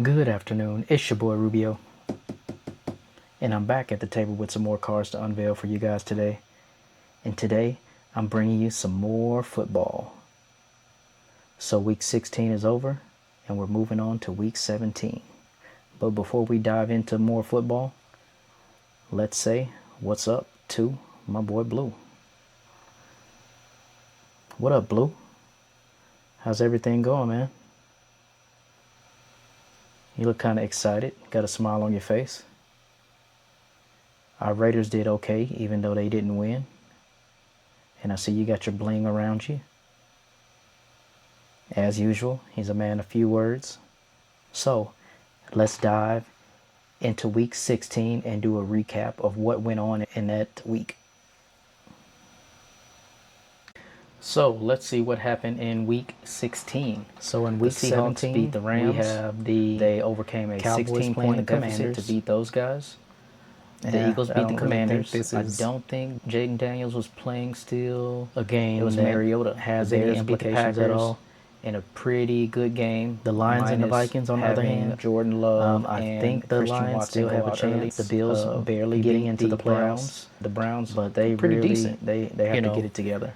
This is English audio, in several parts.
Good afternoon, it's your boy Rubio, and I'm back at the table with some more cards to unveil for you guys today. And today, I'm bringing you some more football. So week 16 is over, and we're moving on to week 17. But before we dive into more football, let's say what's up to my boy Blue. What up, Blue? How's everything going, man? You look kind of excited. Got a smile on your face. Our Raiders did okay, even though they didn't win. And I see you got your bling around you. As usual, he's a man of few words. So, let's dive into week 16 and do a recap of what went on in that week. So let's see what happened in week 16. So in week 17, beat the Rams. They overcame a 16-point deficit to beat those guys. The Eagles beat the Commanders. I don't think Jaden Daniels was playing still. A game it was Mariota has any implications at all. In a pretty good game. The Lions and the Vikings, on the other hand, Jordan Love. I think the Lions still have a chance. The Bills barely getting into the playoffs. The Browns, but they pretty decent. They have to get it together.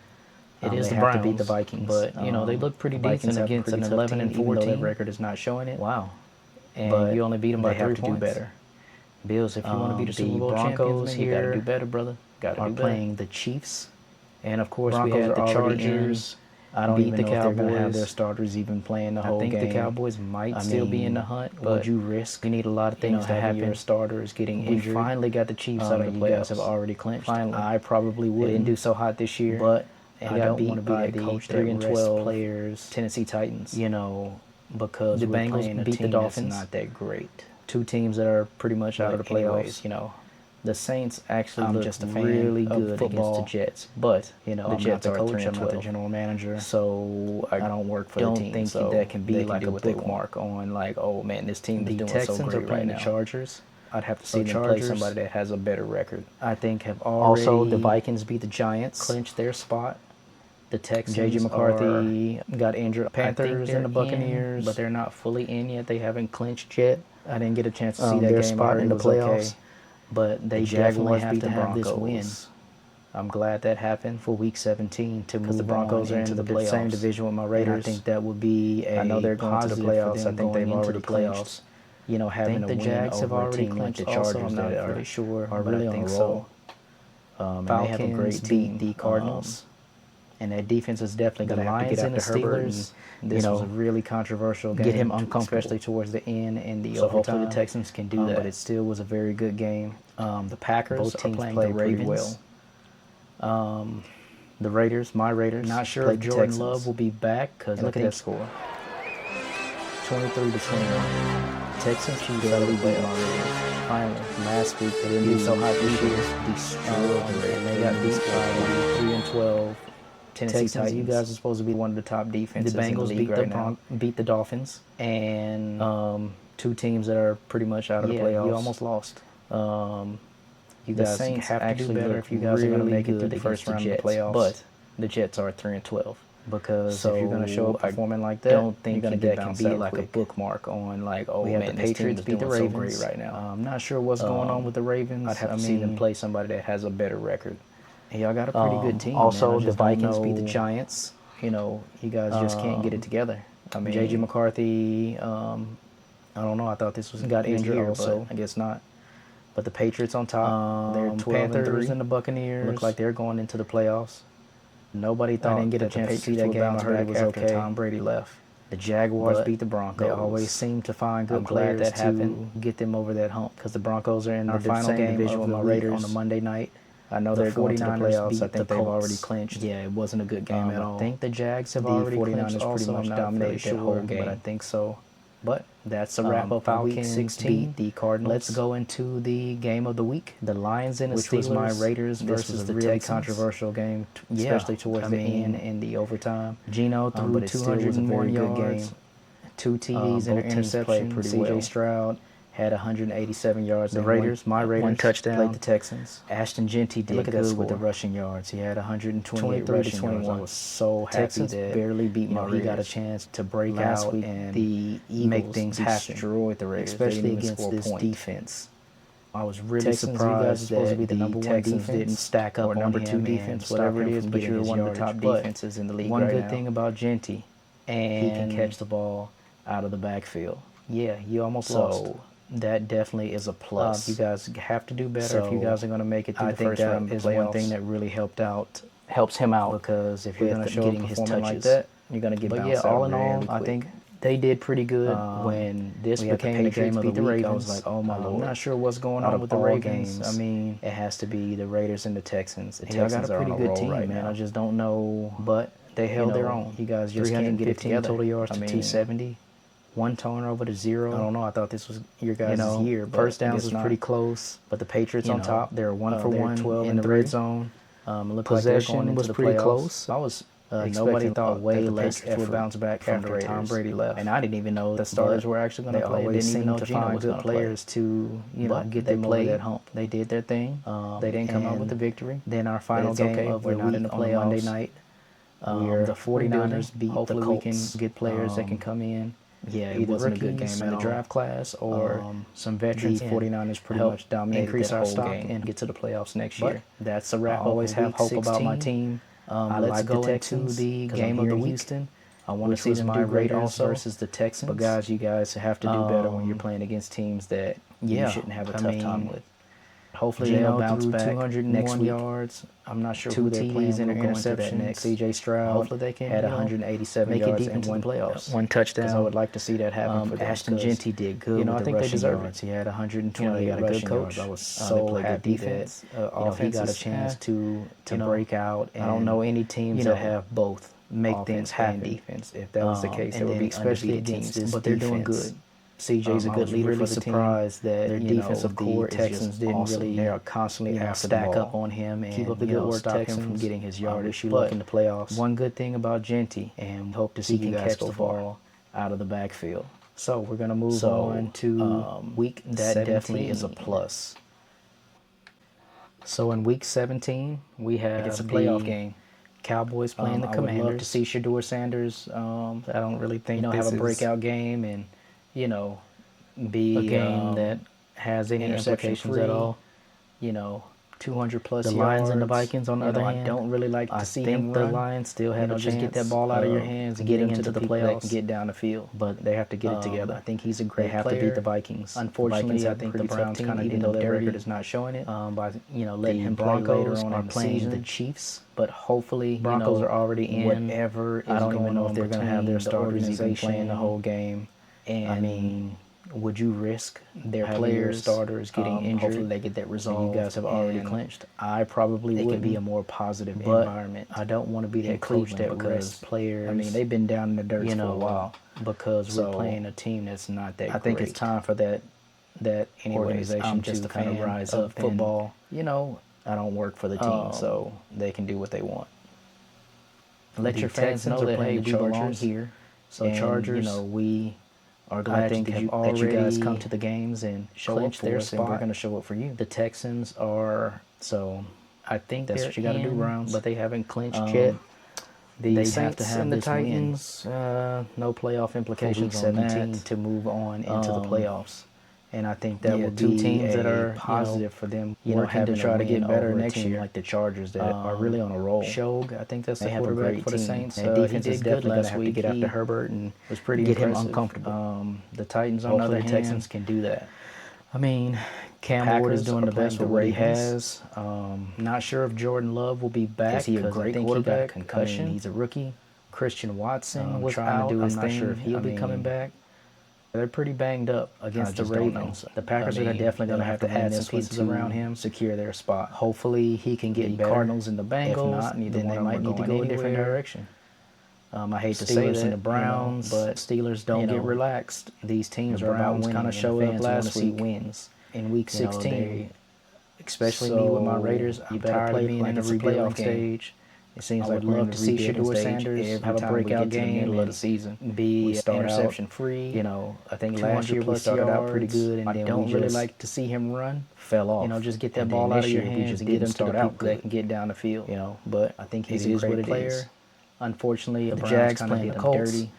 It is the Browns to beat the Vikings, but they look pretty decent against an 11 and 14. Their record is not showing it. Wow, and you only beat them by 3 points. They have to do better. Bills, if you want to be the Super Bowl champions, you got to do better, brother. Got to do better. Playing the Chiefs, and of course we had the Chargers. I don't even know if they're going to have their starters even playing the whole game. I think the Cowboys might still be in the hunt, but would you risk? You need a lot of things to happen. Your starters getting injured. We finally got the Chiefs out of the playoffs. You guys have already clinched. Finally, I probably would. They didn't do so hot this year, but I don't want to be the coach 3-12 players, Tennessee Titans. Because the Bengals beat the Dolphins. Not that great. Two teams that are pretty much out of the playoffs. The Saints actually look just really good against the Jets, but the Jets are 3-12. I'm not the general manager, so I don't work for the team. Think so that can be like a bookmark on like, oh man, this team is doing so great right now. The Chargers. I'd have to see them play somebody that has a better record. I think have already. Also, the Vikings beat the Giants, clinched their spot. The Texans, J.J. McCarthy got injured. Panthers and the Buccaneers, but they're not fully in yet. They haven't clinched yet. I didn't get a chance to see that game. Spot in the playoffs, but they definitely have to have this win. I'm glad that happened for Week 17 to move the Broncos are into the same division with my Raiders. I think that would be a I know they're going to the playoffs. I think they've already clinched. Having the Jags have already clinched. The Chargers that are pretty sure are really on a roll. And they have a great team. Beat the Cardinals. And that defense is definitely going to have to get after Herbert. And, this was a really controversial game. Get him uncomfortable, especially towards the end and the overtime. Hopefully the Texans can do that. But it still was a very good game. The Packers are playing the Ravens. The Raiders, my Raiders. Not sure if Jordan Love will be back because look at that score. 23-21. Texans barely beat my Raiders. Finally, last week they didn't do so hot this year. Destroyed and they got beat by 3-12. Texans, Titans. You guys are supposed to be one of the top defenses. The Bengals beat the Dolphins, and two teams that are pretty much out of the playoffs. You almost lost. You guys Saints have to do better if you guys are going to make it through the first round of the playoffs. But the Jets are 3-12. Because if you're going to show up performing like that, don't think that can be like a bookmark on like, oh man, the Patriots beat the Ravens so great right now. I'm not sure what's going on with the Ravens. I'd have to see them play somebody that has a better record. And y'all got a pretty good team. Also, the Vikings beat the Giants. You guys just can't get it together. I mean, J.J. McCarthy, I don't know. I thought this was got injured also. I guess not. But the Patriots on top. They're 12-3. And the Buccaneers look like they're going into the playoffs. Nobody thought I didn't get a chance to see that game. I heard it was okay. Tom Brady left. The Jaguars beat the Broncos. They always seem to find good players to get them over that hump because the Broncos are in the final game division with my Raiders on a Monday night. I know they're going to the playoffs. I think they've already clinched. Yeah, it wasn't a good game at all. I think the Jags have already clinched also. Pretty much dominated that whole game, but I think so. But that's a wrap up for Week 16. Beat the Cardinals. Let's go into the game of the week. The Lions and the Steelers. Which was my Raiders versus the really controversial game, especially towards the end and the overtime. Geno threw 201 yards, 2 TDs and an interception. C.J. Stroud had 187 yards. The Raiders, my Raiders, one touchdown. Played the Texans. Ashton Genty did good with the rushing yards. He had 128 rushing yards. I was so happy Texans that barely beat my Raiders. He got a chance to break out and the Eagles make things happen. Destroyed the Raiders, especially against this defense. I was really surprised that the Texans didn't stack up on number 2 defense, whatever it is, but you're one of the top defenses in the league right now. One good thing about Genty, and he can catch the ball out of the backfield. Yeah, you almost lost. That definitely is a plus. You guys have to do better if you guys are going to make it through the first round of the playoffs. One thing that really helps him out, because if you're going to show him his touches like that, you're going to get bounced out. But yeah, all in all, I think they did pretty good. When this became the game of the week, I was like, oh my Lord. I'm not sure what's going on with the Ravens. I mean, it has to be the Raiders and the Texans. The Texans are on a roll team, right now. I just don't know, but they held their own. You guys just can't get it together. Total yards to 270. 1 turnover to 0. I don't know. I thought this was your guys' year. But first downs was pretty close. But the Patriots on top. They're 1 for 1, 12 in the red zone. Possession was pretty close. I was nobody thought way less effort would bounce back after Tom Brady left. And I didn't even know the starters were actually going to play. They didn't even know Gino was good players to get them over that hump. They did their thing. They didn't come out with the victory. Then our final game of we're not in the playoffs Monday night. The 49ers beat the Colts. We can get players that can come in. Yeah, it wasn't a good game in the draft class or some veterans. The 49ers pretty much dominated increase our stock and get to the playoffs next year. That's a wrap. I always have hope about my team. Let's go into the game of the Houston. I want to see them do great also versus the Texans. But guys, you guys have to do better when you're playing against teams that you shouldn't have a tough time with. Hopefully they'll bounce back 201 yards. I'm not sure who they're playing and interceptions. CJ Stroud. Hopefully they can had 187 yards make it deep into the playoffs. 1 touchdown. Because I would like to see that happen for them. Ashton Genty did good. I think they deserve it. He had 120 rushing yards. I was so happy that he got a chance to break out. I don't know any teams that have both make things happen. Defense. If that was the case, it would be especially against this. But they're doing good. CJ's a good leader for the team. Surprised that their defensive core Texans didn't really. They are constantly stack up on him and keep up the good work. Stop him from getting his yardage. Luck in the playoffs. One good thing about Genty, and hope to see he can catch the ball out of the backfield. So we're gonna move on to week. That 17. Definitely is a plus. So in week 17, we have it's a playoff game. Cowboys playing the Commanders. I would love to see Shedeur Sanders. I don't really think have a breakout game and. Be a game that has any implications at all. 200 plus yards. The Lions and the Vikings, on the other hand, I don't really like to see him run. The Lions still have a chance. Just get that ball out of your hands and getting into the playoffs and get down the field. But they have to get it together. I think he's a great player. They have to beat the Vikings. Unfortunately, I think the Browns kind of, even though their record is not showing it, by letting him play later on are playing the Chiefs. But hopefully, Broncos are already in. Whatever is I don't even know if they're going to have their starters even playing the whole game. And I mean, would you risk their players, starters getting injured? Hopefully they get that resolved. You guys have already clinched. I probably would. It could be a more positive environment. I don't want to be that coach that rests players. I mean, they've been down in the dirt for a while because we're playing a team that's not that great. I think it's time for that organization just to kind of rise up. Football, I don't work for the team, so they can do what they want. Let your fans know that, hey, we belong here. So Chargers, we are glad that you guys come to the games and show up for us, and we're going to show up for you. The Texans are, so I think that's what you got to do, Browns. But they haven't clinched yet. The Saints and the Titans, no playoff implications on that to move on into the playoffs. And I think that would be 2 teams that are positive for them, working to try to get better next year, like the Chargers that are really on a roll. Shog, I think that's the quarterback for the Saints. Defense is definitely going to have to get after Herbert and was pretty get him uncomfortable. The Titans, on the other hand, Texans can do that. I mean, Cam Ward is doing the best with what he has. Not sure if Jordan Love will be back. Is he a great quarterback? Concussion. I mean, he's a rookie. Christian Watson was out. I'm not sure if he'll be coming back. They're pretty banged up against the Ravens. The Packers are definitely going to have to add some pieces around him, secure their spot. Hopefully, he can get the Cardinals and the Bengals. If not, then they might need to go a different direction. I hate to say that, and the Browns, but Steelers don't get relaxed. These teams are about winning. Kind of showed up last week. Wins in Week 16, especially me with my Raiders. I'm tired of being in the playoff stage. It seems I like would we're in love the to see rebuilding Shedeur stage Sanders every have a time we breakout get to the game middle of the and season. be We start interception out, free. you know, I think 200 last year we plus started out yards. pretty good, and I then don't we really just like to see him run. fell off. You know, just get that And ball then out of this your year, we hands just and get him didn't to the start people out good. that can get down the field. You know, but I think it he's a is great what it player. is. Unfortunately, The the Browns Jags kinda playing did the him Colts dirty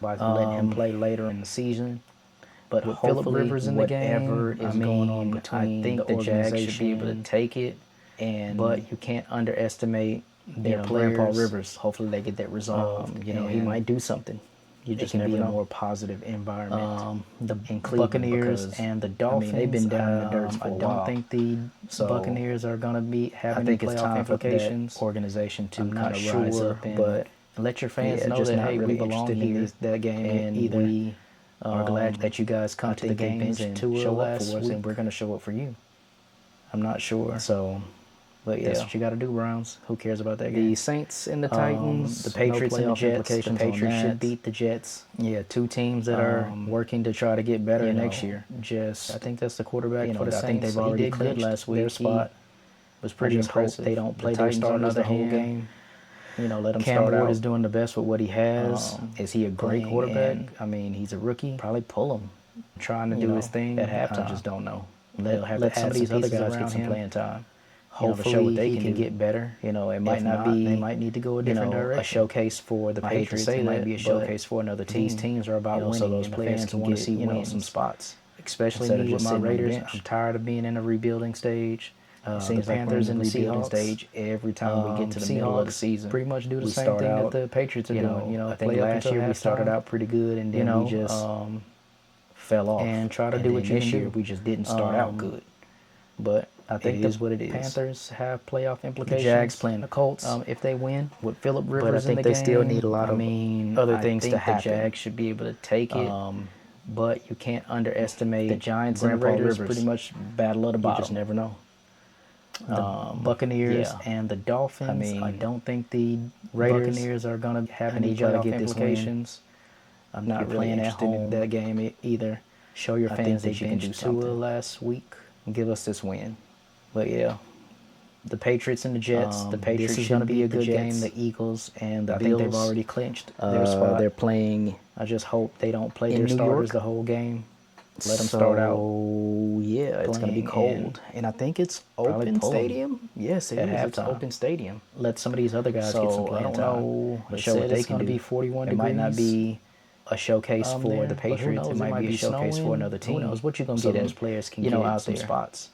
by letting him play later in the season. But with Phillip Hopefully, Rivers in the whatever game, is going on I between think the the Jags organization, should be able to take it. But you can't underestimate their players. Grandpa Rivers. Hopefully, they get that resolved. You know, he and might do something. You it just can never be a know. more positive environment The in Cleveland Buccaneers because, and the Dolphins. they've been down in the dirt for I a don't while. think the So, Buccaneers are going to be I having think any it's playoff time for implications. that organization to I'm kind not of rise sure, up and but let your fans know just that not hey, really we belong interested here. in that game And either. we are glad that you guys come to the games and show up for us, and we're going to show up for you. I'm not sure. So, but That's what you got to do, Browns. Who cares about that game? The Saints and the Titans, the Patriots no and the playoff Jets. The implications Patriots on should that. beat the Jets. Yeah, two teams that are working to try to get better next year. I think that's the quarterback for the Saints. I think they've already did good clinched last week. their spot. Was pretty impressive. They don't play the their Titans, on starters the the whole hand, game. Let them Cam start Ward out. is doing the best with what he has. Is he a great playing, quarterback? and He's a rookie. probably pull him, Trying to you do know, his thing at halftime. I just don't know. Let They'll have let to some add of these some other pieces guys around get some him. playing time. Hopefully to show what they he can can do. get better. It might If not not, be. they might need to go a different direction. A showcase for the I hate to Patriots. say It might that, be a but showcase for another team. these teams are about winning, so those and the players fans can wanna get see wins. some spots. Especially instead of me with just my sitting on the Raiders. bench. I'm tired of being in a rebuilding stage. It The seems like we're in Panthers the and the rebuilding Seahawks. stage every time we get to the middle of the Seahawks season. pretty much do the we same start thing out, that the Patriots are doing. I think play up last until year we started halftime, out pretty good, and then we just fell off. and try to And do then what you this can year do. we just didn't start out good. But I think it is what it is. Panthers have playoff The implications. Jags playing the Colts if they win with Phillip Rivers but I think in the they game. still need a lot of other I things think to the happen. Jags should be able to take it. But you can't underestimate the Giants and the Grandpa Raiders. Rivers. Pretty much battle of the You bottom. just never know. The Buccaneers and the Dolphins. I don't think the Raiders, Buccaneers are going to have I any need y'all to playoff get this win. implications. I'm not You're really playing at interested home. in that game either. Show your I fans think that they you can do benched Tua something. last week. Give us this win. But yeah, the Patriots and the Jets. The Patriots This is going going to be a good Jets. game. The Eagles and the I Bills. think they've already clinched their spot. They're playing. I just hope they don't play in their New starters York. the whole game. Let them start out. Yeah, It's going to be playing cold, and I think it's probably open pull 'em stadium. Yes, it at is. It's halftime. open stadium. Let some of these other guys get some So I playing don't time. know. But Show what they it's can going to do. be 41 It degrees. might not be a showcase for there, the but who Patriots. knows? It might be a showcase snowing. for another team. Who knows what you're going to so get those in, players can get get out some there. spots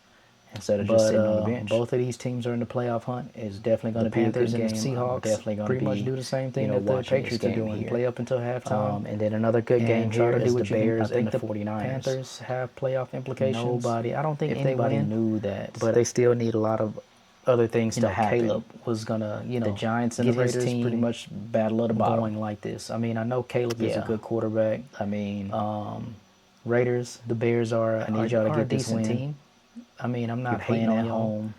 instead of just But sitting on the bench. both of these teams are in the playoff hunt. It's definitely going The to be a Panthers good and game. the I'm Seahawks definitely going to pretty be, much do the same thing that the watching this Patriots are game doing. here. Play up until halftime. And then another good and game try here to is do the what you can. Bears I think and the the 49ers. Panthers have playoff implications. I don't think if they anybody win, knew that. but they still need a lot of other things to happen. Caleb was gonna, the Giants and get the Raiders his team pretty much battle of the bottom. going like this. I mean, I know Caleb is a Yeah. good quarterback. I mean, Raiders, the Bears are. I need y'all to are get a this decent win. team. I mean, I'm You're not playing hating on at y'all, home.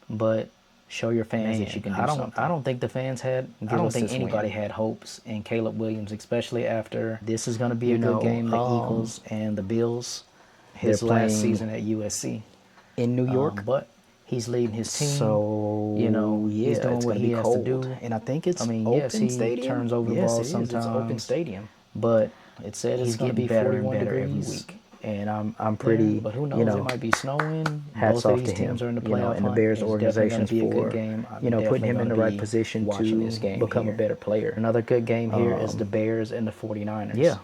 but Show your fans man, that you can do I don't. something. I don't think the fans had. Give I don't us think this anybody win. had hopes in Caleb Williams, especially after This is going to be a good game. The Eagles and the Bills. his They're last playing season at USC. in New York. But he's leading his team. So yeah, he's doing it's what gonna he be has cold. to do, and I think it's I mean, open yes, he stadium. turns over the yes, ball it is. It's open sometimes. stadium, But it said he's it's going to getting be better and 41 better every degrees. week. And I'm pretty, Yeah, but who knows? It might be snowing. hats Both off of these to him. teams are in the playoff And the hunt. Bears It's organization's definitely gonna be a for good game. putting him in the right be position watching to this game become here. a better player. Another good game here is the Bears and the 49ers. Yeah.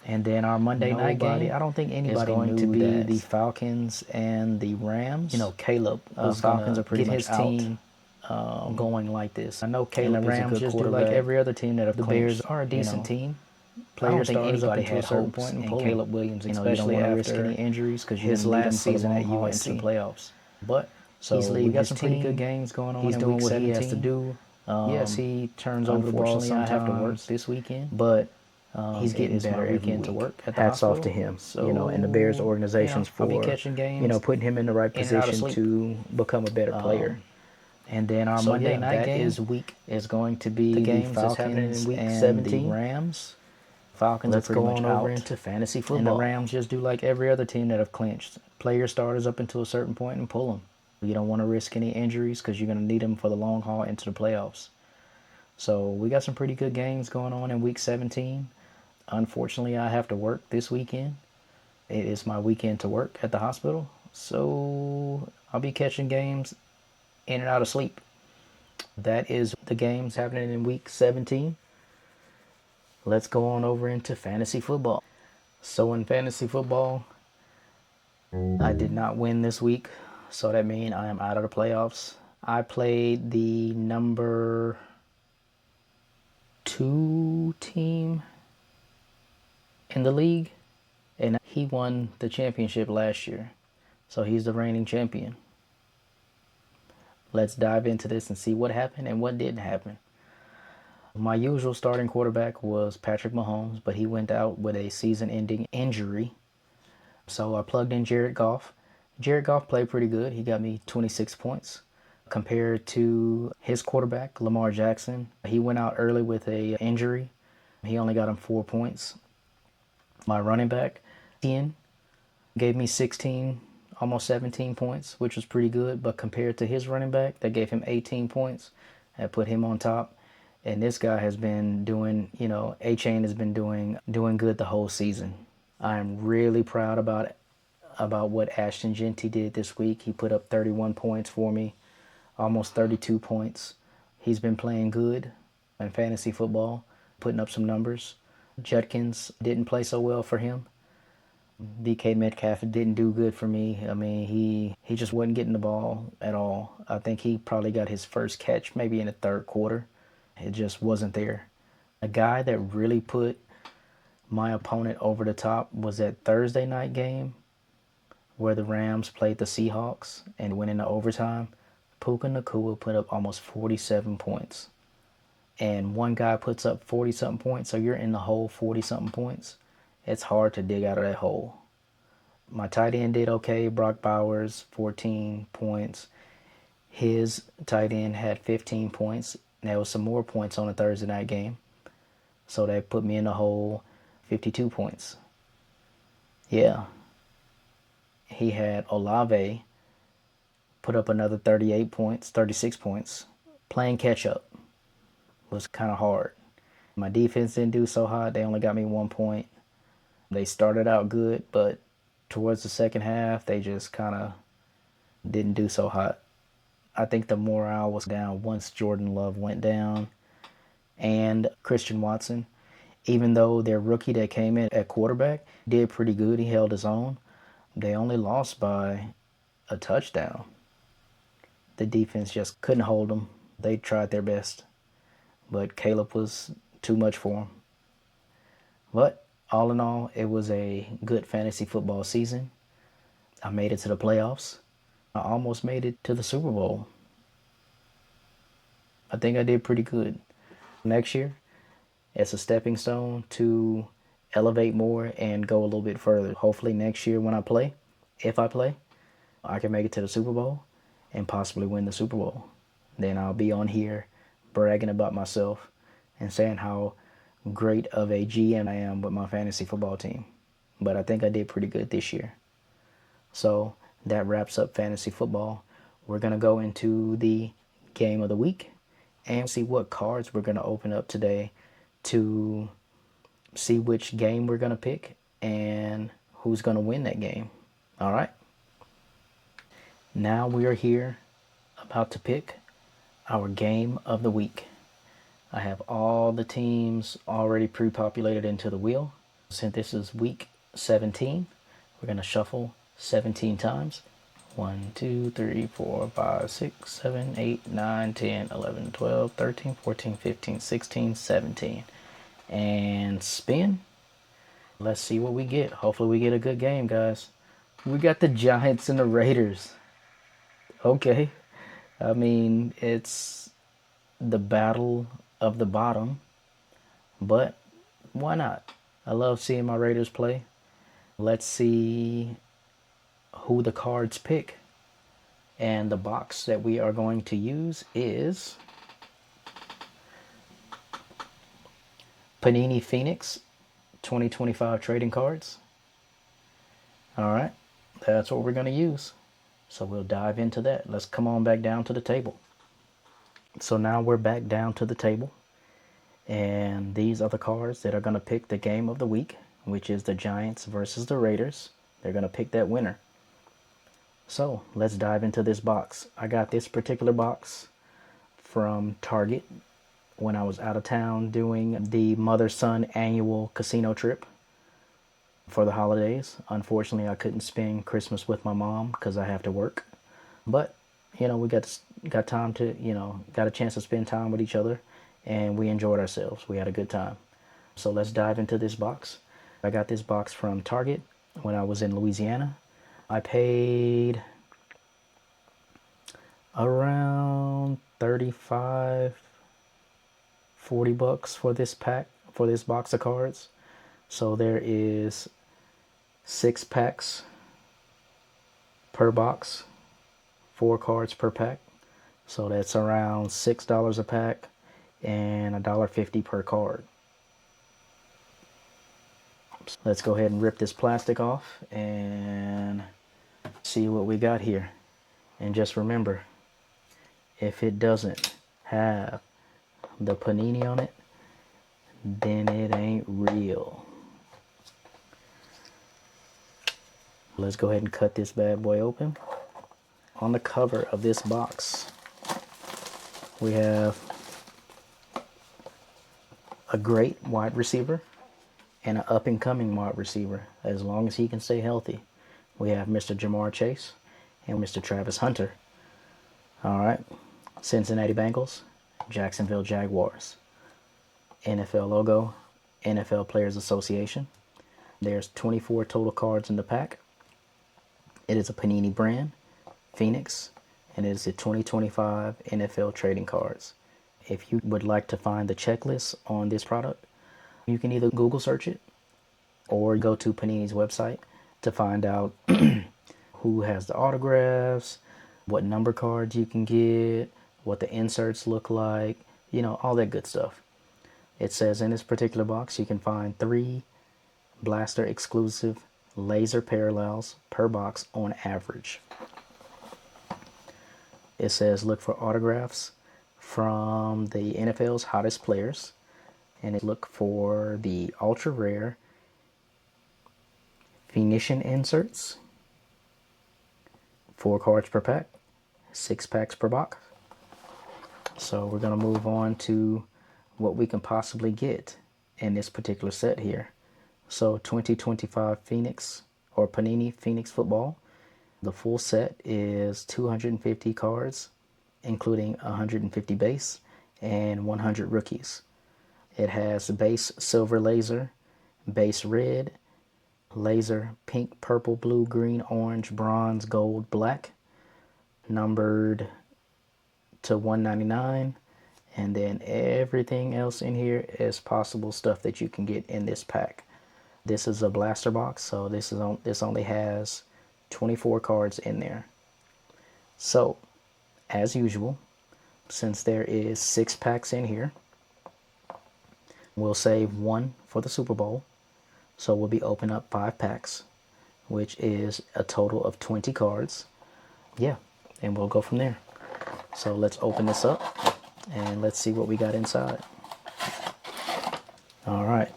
And then our Monday night Nobody- game, I don't think It's anybody going knew to be that. the Falcons and the Rams. Caleb was Falcons gonna are pretty get much his out. team going like this. I know Caleb the is a Rams good just do like quarterback. every other team that have The clinched, Bears are a decent team. I don't Player think starters up anybody until a had certain hopes point and in pull 'em. Caleb Williams, you don't especially want to risk after any injuries because his you need him last for the season long at haul USC. into the playoffs. But So he's we leading got his some pretty team. good games going on. He's in doing week what he has to 17. do. Yes, he turns over the ball Unfortunately, I sometimes. have to work this weekend, but he's getting it is my better every weekend to week. work at the Hats off to hospital. him. So, And the Bears organization's I'll be for catching games putting him in the right in and out of position sleep. to become a better player. And then our So, Monday yeah, night that game is going to be the the games that's happening Falcons in week and 17. the Rams. Falcons Let's are pretty go much on over out. into fantasy And football. the Rams just do like every other team that have clinched. Play your starters up until a certain point and pull them. You don't want to risk any injuries because you're going to need them for the long haul into the playoffs. So we got some pretty good games going on in week 17. Unfortunately, I have to work this weekend. It is my weekend to work at the hospital. So I'll be catching games in and out of sleep. That is the games happening in week 17. Let's go on over into fantasy football. So in fantasy football, I did not win this week. So that means I am out of the playoffs. I played the number 2 team in the league, and he won the championship last year. So he's the reigning champion. Let's dive into this and see what happened and what didn't happen. My usual starting quarterback was Patrick Mahomes, but he went out with a season-ending injury. So I plugged in Jared Goff. Jared Goff played pretty good. He got me 26 points. Compared to his quarterback, Lamar Jackson, he went out early with a injury. He only got him 4 points. My running back, Ian, gave me 16, almost 17 points, which was pretty good. But compared to his running back, that gave him 18 points. That put him on top. And this guy has been doing, A-Chain has been doing good the whole season. I'm really proud about what Ashton Genty did this week. He put up 31 points for me, almost 32 points. He's been playing good in fantasy football, putting up some numbers. Judkins didn't play so well for him. DK Metcalf didn't do good for me. I mean, he just wasn't getting the ball at all. I think he probably got his first catch maybe in the third quarter. It just wasn't there. A guy that really put my opponent over the top was that Thursday night game where the Rams played the Seahawks and went into overtime. Puka Nacua put up almost 47 points. And one guy puts up 40-something points, so you're in the hole 40-something points. It's hard to dig out of that hole. My tight end did okay. Brock Bowers, 14 points. His tight end had 15 points. There was some more points on the Thursday night game. So that put me in the hole 52 points. Yeah. He had Olave put up another 38 points, 36 points. Playing catch up was kind of hard. My defense didn't do so hot. They only got me 1 point. They started out good, but towards the second half, they just kind of didn't do so hot. I think the morale was down once Jordan Love went down and Christian Watson. Even though their rookie that came in at quarterback did pretty good, he held his own, they only lost by a touchdown. The defense just couldn't hold them. They tried their best, but Caleb was too much for them. But all in all, it was a good fantasy football season. I made it to the playoffs. I almost made it to the Super Bowl. I think I did pretty good. Next year, it's a stepping stone to elevate more and go a little bit further. Hopefully next year when I play, if I play, I can make it to the Super Bowl and possibly win the Super Bowl. Then I'll be on here bragging about myself and saying how great of a GM I am with my fantasy football team. But I think I did pretty good this year. So that wraps up fantasy football. We're going to go into the game of the week and see what cards we're going to open up today to see which game we're going to pick and who's going to win that game. All right. Now we are here about to pick our game of the week. I have all the teams already pre-populated into the wheel. Since this is week 17, we're going to shuffle 17 times. 1, 2, 3, 4, 5, 6, 7, 8, 9, 10, 11, 12, 13, 14, 15, 16, 17. And spin. Let's see what we get. Hopefully we get a good game, guys. We got the Giants and the Raiders. Okay. I mean, it's the battle of the bottom, but why not? I love seeing my Raiders play. Let's see who the cards pick. And the box that we are going to use is Panini Phoenix 2025 trading cards. All right, that's what we're going to use. So we'll dive into that. Let's come on back down to the table. So now we're back down to the table. And these are the cards that are going to pick the game of the week, which is the Giants versus the Raiders. They're going to pick that winner. So let's dive into this box. I got this particular box from Target when I was out of town doing the mother-son annual casino trip for the holidays. Unfortunately, I couldn't spend Christmas with my mom because I have to work. But, we got time to, got a chance to spend time with each other, and we enjoyed ourselves. We had a good time. So let's dive into this box. I got this box from Target when I was in Louisiana. I paid around 35, 40 bucks for this box of cards. So there is 6 packs per box, 4 cards per pack. So that's around $6 a pack and $1.50 per card. Let's go ahead and rip this plastic off and see what we got here. And just remember, if it doesn't have the Panini on it, then it ain't real. Let's go ahead and cut this bad boy open. On the cover of this box, we have a great wide receiver and an up-and-coming wide receiver, as long as he can stay healthy. We have Mr. Jamar Chase and Mr. Travis Hunter. All right. Cincinnati Bengals, Jacksonville Jaguars. NFL logo, NFL Players Association. There's 24 total cards in the pack. It is a Panini brand, Phoenix, and it is the 2025 NFL trading cards. If you would like to find the checklist on this product, you can either Google search it or go to Panini's website to find out who has the autographs, what number cards you can get, what the inserts look like, all that good stuff. It says in this particular box you can find 3 Blaster exclusive laser parallels per box on average. It says look for autographs from the NFL's hottest players, and look for the ultra rare Phoenician inserts, 4 cards per pack, 6 packs per box. So we're going to move on to what we can possibly get in this particular set here. So 2025 Phoenix or Panini Phoenix football. The full set is 250 cards, including 150 base and 100 rookies. It has base silver laser, base red, laser pink, purple, blue, green, orange, bronze, gold, black, numbered to 199, and then everything else in here is possible stuff that you can get in this pack. This is a blaster box, so this only has 24 cards in there. So, as usual, since there is 6 packs in here, we'll save 1 for the Super Bowl. So we'll be opening up 5 packs, which is a total of 20 cards. Yeah, and we'll go from there. So let's open this up and let's see what we got inside. All right,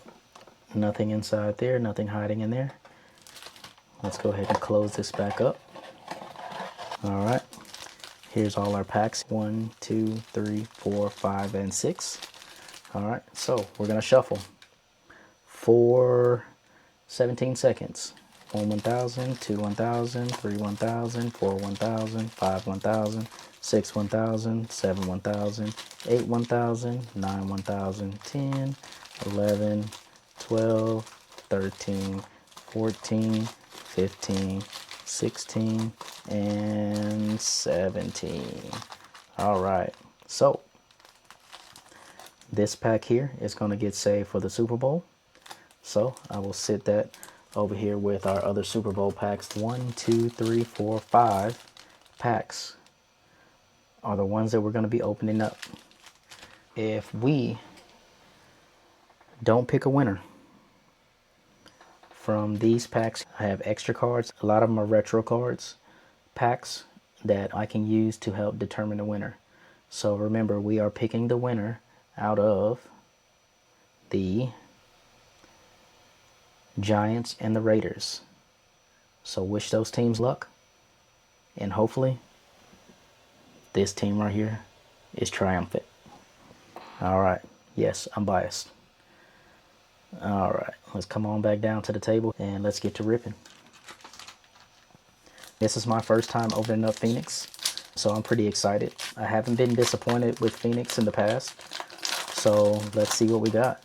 nothing inside there, nothing hiding in there. Let's go ahead and close this back up. All right, here's all our packs. 1, 2, 3, 4, 5, and 6. All right, so we're gonna shuffle for 17 seconds. 1 1000, 2 1000, 3 1000, 4 1000, 5 1000, 6 1000, 7 1000, 8 1000, 9 1000, 10, 11, 12, 13, 14, 15, 16, and 17. All right, so this pack here is going to get saved for the Super Bowl. So I will sit that over here with our other Super Bowl packs. 1, 2, 3, 4, 5 packs are the ones that we're going to be opening up. If we don't pick a winner from these packs, I have extra cards. A lot of them are retro cards, packs that I can use to help determine the winner. So remember, we are picking the winner out of the Giants and the Raiders. So wish those teams luck. And hopefully this team right here is triumphant. All right. Yes, I'm biased. All right. Let's come on back down to the table and let's get to ripping. This is my first time opening up Phoenix, so I'm pretty excited. I haven't been disappointed with Phoenix in the past, so let's see what we got.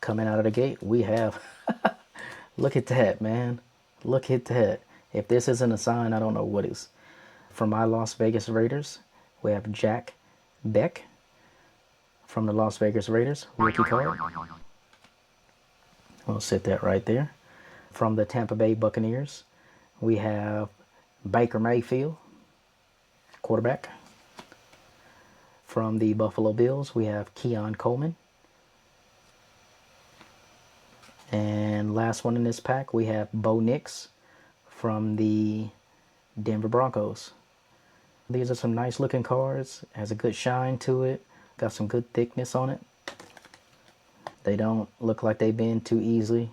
Coming out of the gate, we have, look at that, man. Look at that. If this isn't a sign, I don't know what is. From my Las Vegas Raiders, we have Jack Beck from the Las Vegas Raiders, rookie card. We'll set that right there. From the Tampa Bay Buccaneers, we have Baker Mayfield, quarterback. From the Buffalo Bills, we have Keon Coleman. And last one in this pack, we have Bo Nix from the Denver Broncos. These are some nice looking cards. Has a good shine to it. Got some good thickness on it. They don't look like they bend too easily.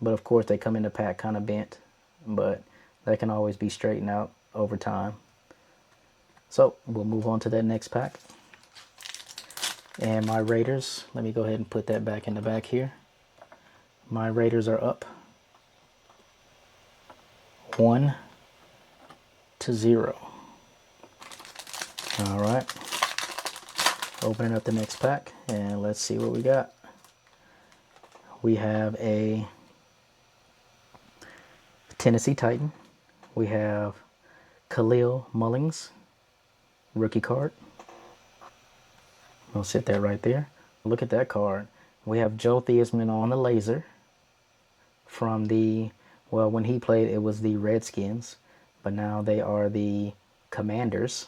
But of course they come in the pack kind of bent. But they can always be straightened out over time. So we'll move on to that next pack. And my Raiders, let me go ahead and put that back in the back here. My Raiders are up 1-0. All right. Opening up the next pack and let's see what we got. We have a Tennessee Titan. We have Khalil Mullings, rookie card. I'll sit that right there. Look at that card. We have Joe Theismann on the laser from the, well, when he played, it was the Redskins, but now they are the Commanders.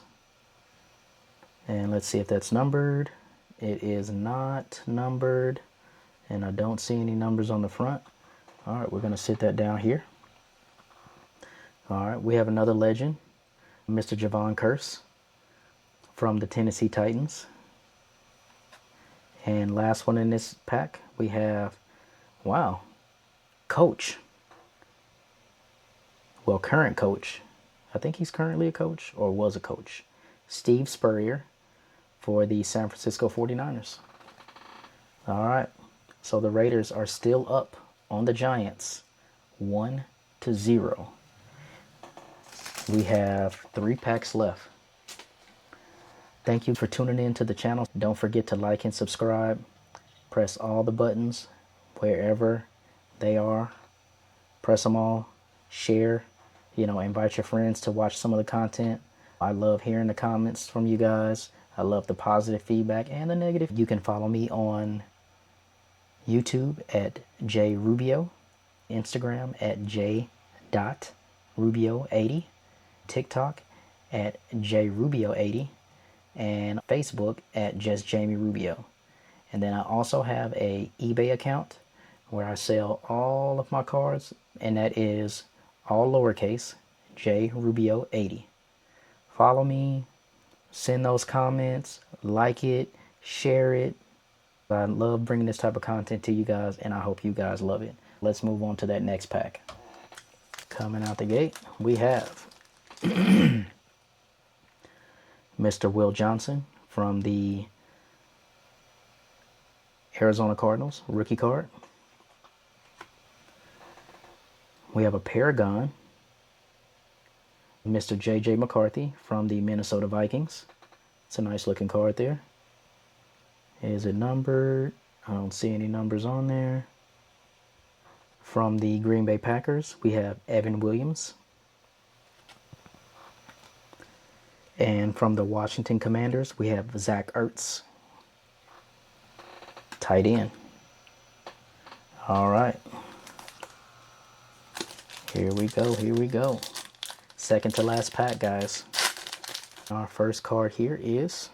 And let's see if that's numbered. It is not numbered, and I don't see any numbers on the front. All right, we're going to sit that down here. All right, we have another legend, Mr. Javon Curse from the Tennessee Titans. And last one in this pack, we have, wow, coach. Well, current coach. I think he's currently a coach or was a coach. Steve Spurrier for the San Francisco 49ers. All right. So the Raiders are still up on the Giants 1-0. We have 3 packs left. Thank you for tuning in to the channel. Don't forget to like and subscribe. Press all the buttons wherever they are. Press them all. Share. Invite your friends to watch some of the content. I love hearing the comments from you guys. I love the positive feedback and the negative. You can follow me on YouTube at jrubio, Instagram at j.rubio80, TikTok at jrubio80, and Facebook at just Jamie Rubio. And then I also have a eBay account where I sell all of my cards, and that is all lowercase, jrubio80. Follow me, send those comments, like it, share it. I love bringing this type of content to you guys, and I hope you guys love it. Let's move on to that next pack. Coming out the gate, we have Mr. Will Johnson from the Arizona Cardinals, rookie card. We have a Paragon, Mr. J.J. McCarthy from the Minnesota Vikings. It's a nice looking card there. Is it numbered? I don't see any numbers on there. From the Green Bay Packers, we have Evan Williams. And from the Washington Commanders, we have Zach Ertz, tight end. All right. Here we go, here we go. Second to last pack, guys. Our first card here is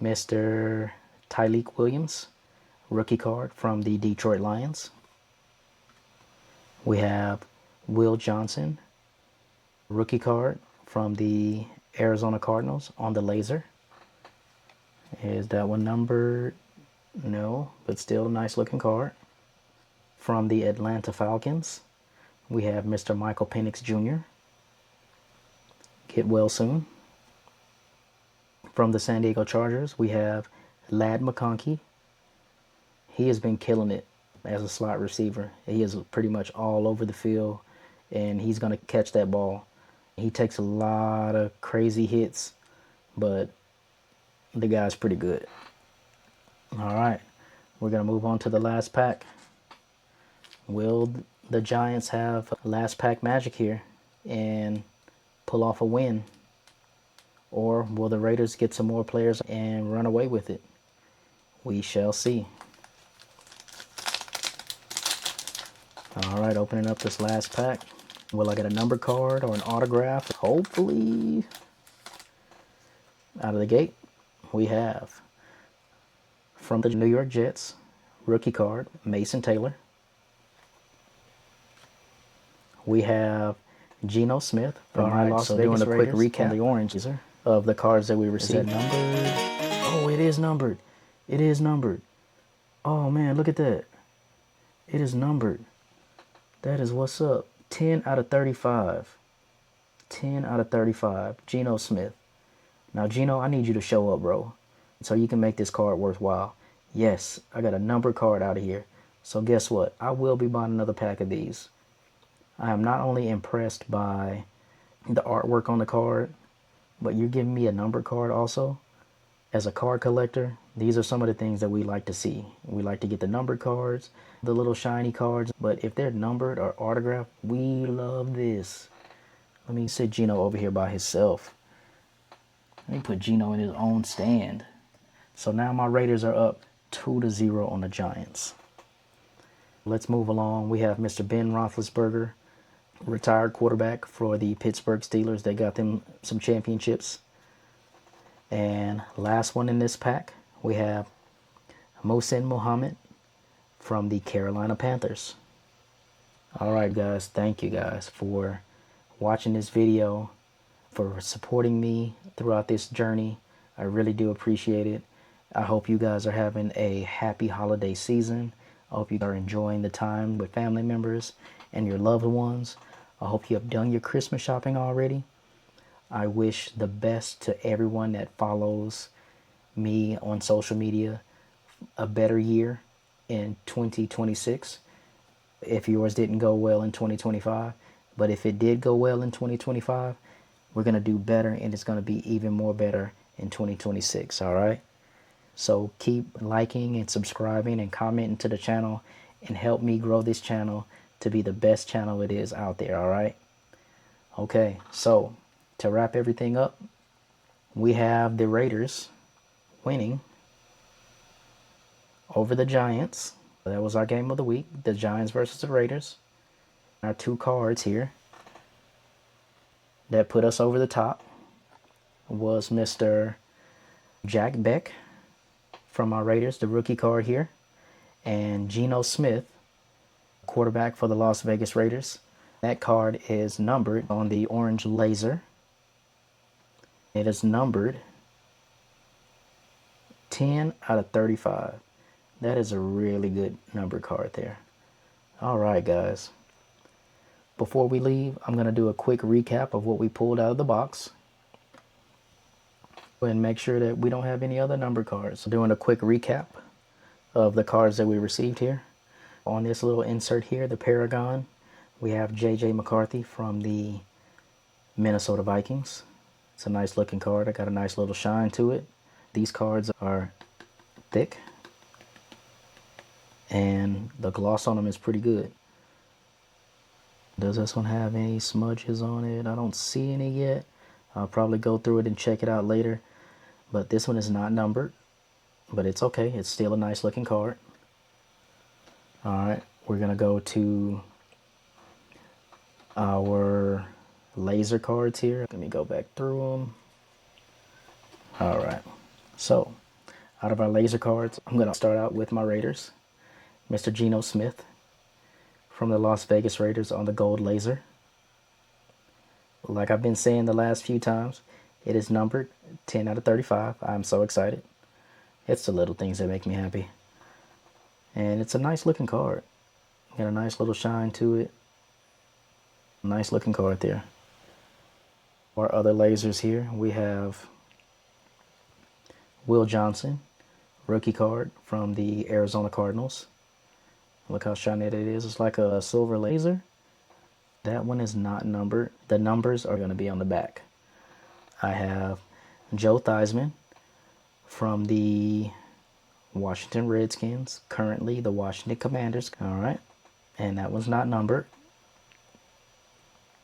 Mr. Tyleik Williams, rookie card from the Detroit Lions. We have Will Johnson, rookie card from the Arizona Cardinals on the laser. Is that one numbered? No, but still a nice looking card. From the Atlanta Falcons, we have Mr. Michael Penix Jr. Get well soon. From the San Diego Chargers, we have Ladd McConkey. He has been killing it as a slot receiver. He is pretty much all over the field, and he's going to catch that ball. He takes a lot of crazy hits, but the guy's pretty good. All right, we're going to move on to the last pack. Will the Giants have last pack magic here and pull off a win? Or will the Raiders get some more players and run away with it? We shall see. All right, opening up this last pack. Will I get a number card or an autograph? Hopefully. Out of the gate, we have from the New York Jets, rookie card, Mason Taylor. We have Geno Smith from my Las Vegas Raiders. Doing a quick recap on the oranges of the cards that we received. Is that numbered? Oh, it is numbered. It is numbered. Oh, man, look at that. It is numbered. That is what's up. 10 out of 35. 10 out of 35. Geno Smith. Now, Geno, I need you to show up, bro, so you can make this card worthwhile. Yes, I got a number card out of here. So guess what? I will be buying another pack of these. I am not only impressed by the artwork on the card, but you're giving me a number card also. As a card collector, these are some of the things that we like to see. We like to get the number cards, the little shiny cards, but if they're numbered or autographed, we love this. Let me sit Geno over here by himself. Let me put Geno in his own stand. So now my Raiders are up 2-0 on the Giants. Let's move along. We have Mr. Ben Roethlisberger, retired quarterback for the Pittsburgh Steelers. They got them some championships. And last one in this pack, we have Mohsen Mohammed from the Carolina Panthers. All right, guys. Thank you, guys, for watching this video, for supporting me throughout this journey. I really do appreciate it. I hope you guys are having a happy holiday season. I hope you are enjoying the time with family members and your loved ones. I hope you have done your Christmas shopping already. I wish the best to everyone that follows me on social media, a better year in 2026. If yours didn't go well in 2025, but if it did go well in 2025, we're going to do better, and it's going to be even more better in 2026, all right? So keep liking and subscribing and commenting to the channel and help me grow this channel to be the best channel it is out there, all right? Okay, so to wrap everything up, we have the Raiders winning over the Giants. That was our game of the week, the Giants versus the Raiders. Our two cards here that put us over the top was Mr. Jack Beck from our Raiders, the rookie card here, and Geno Smith, quarterback for the Las Vegas Raiders. That card is numbered on the orange laser. It is numbered 10 out of 35. That is a really good number card there. All right, guys. Before we leave, I'm going to do a quick recap of what we pulled out of the box and make sure that we don't have any other number cards. Doing a quick recap of the cards that we received here. On this little insert here, the Paragon, we have J.J. McCarthy from the Minnesota Vikings. It's a nice looking card. I got a nice little shine to it. These cards are thick, and the gloss on them is pretty good. Does this one have any smudges on it? I don't see any yet. I'll probably go through it and check it out later. But this one is not numbered, but it's okay. It's still a nice looking card. All right, we're going to go to our laser cards here. Let me go back through them. All right, so out of our laser cards, I'm going to start out with my Raiders. Mr. Geno Smith from the Las Vegas Raiders on the gold laser. Like I've been saying the last few times, it is numbered 10 out of 35. I'm so excited. It's the little things that make me happy. And it's a nice looking card. Got a nice little shine to it. Nice looking card there. Our other lasers here, we have Will Johnson, rookie card from the Arizona Cardinals. Look how shiny it is. It's like a silver laser. That one is not numbered. The numbers are going to be on the back. I have Joe Theismann from the Washington Redskins, currently the Washington Commanders. All right. And that one's not numbered,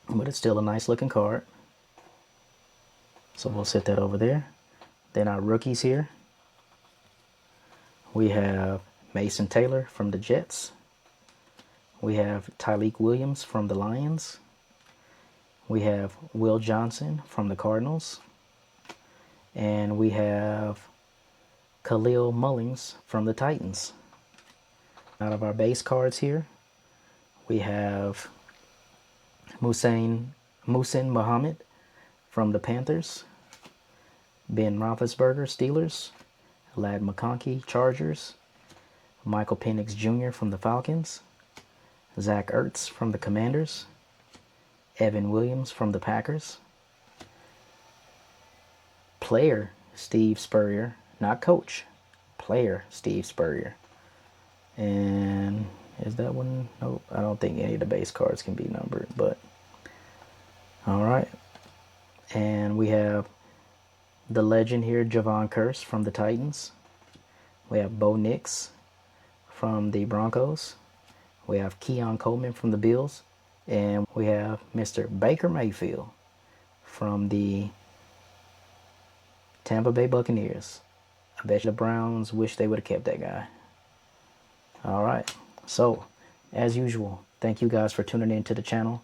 but it's still a nice looking card. So we'll set that over there. Then our rookies here. We have Mason Taylor from the Jets. We have Tyleik Williams from the Lions. We have Will Johnson from the Cardinals. And we have Khalil Mullings from the Titans. Out of our base cards here, we have Muhsin Muhammad from the Panthers. Ben Roethlisberger, Steelers. Ladd McConkey, Chargers. Michael Penix Jr. from the Falcons. Zach Ertz from the Commanders. Evan Williams from the Packers. Player Steve Spurrier, not coach. Player Steve Spurrier. And is that one? Nope, I don't think any of the base cards can be numbered, but all right. And we have the legend here, Javon Curse from the Titans. We have Bo Nix from the Broncos. We have Keon Coleman from the Bills. And we have Mr. Baker Mayfield from the Tampa Bay Buccaneers. I bet you the Browns wish they would have kept that guy. All right. So, as usual, thank you guys for tuning in to the channel.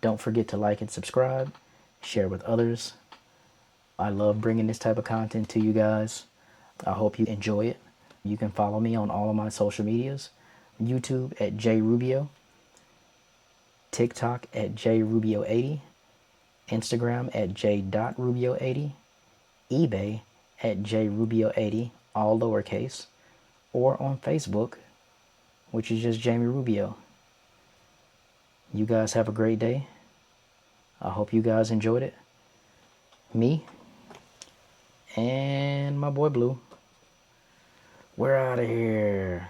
Don't forget to like and subscribe. Share with others. I love bringing this type of content to you guys. I hope you enjoy it. You can follow me on all of my social medias. YouTube at JRubio. TikTok at JRubio80. Instagram at J.Rubio80. eBay at JRubio80, all lowercase. Or on Facebook, which is just Jamie Rubio. You guys have a great day. I hope you guys enjoyed it. Me and my boy Blue, we're out of here.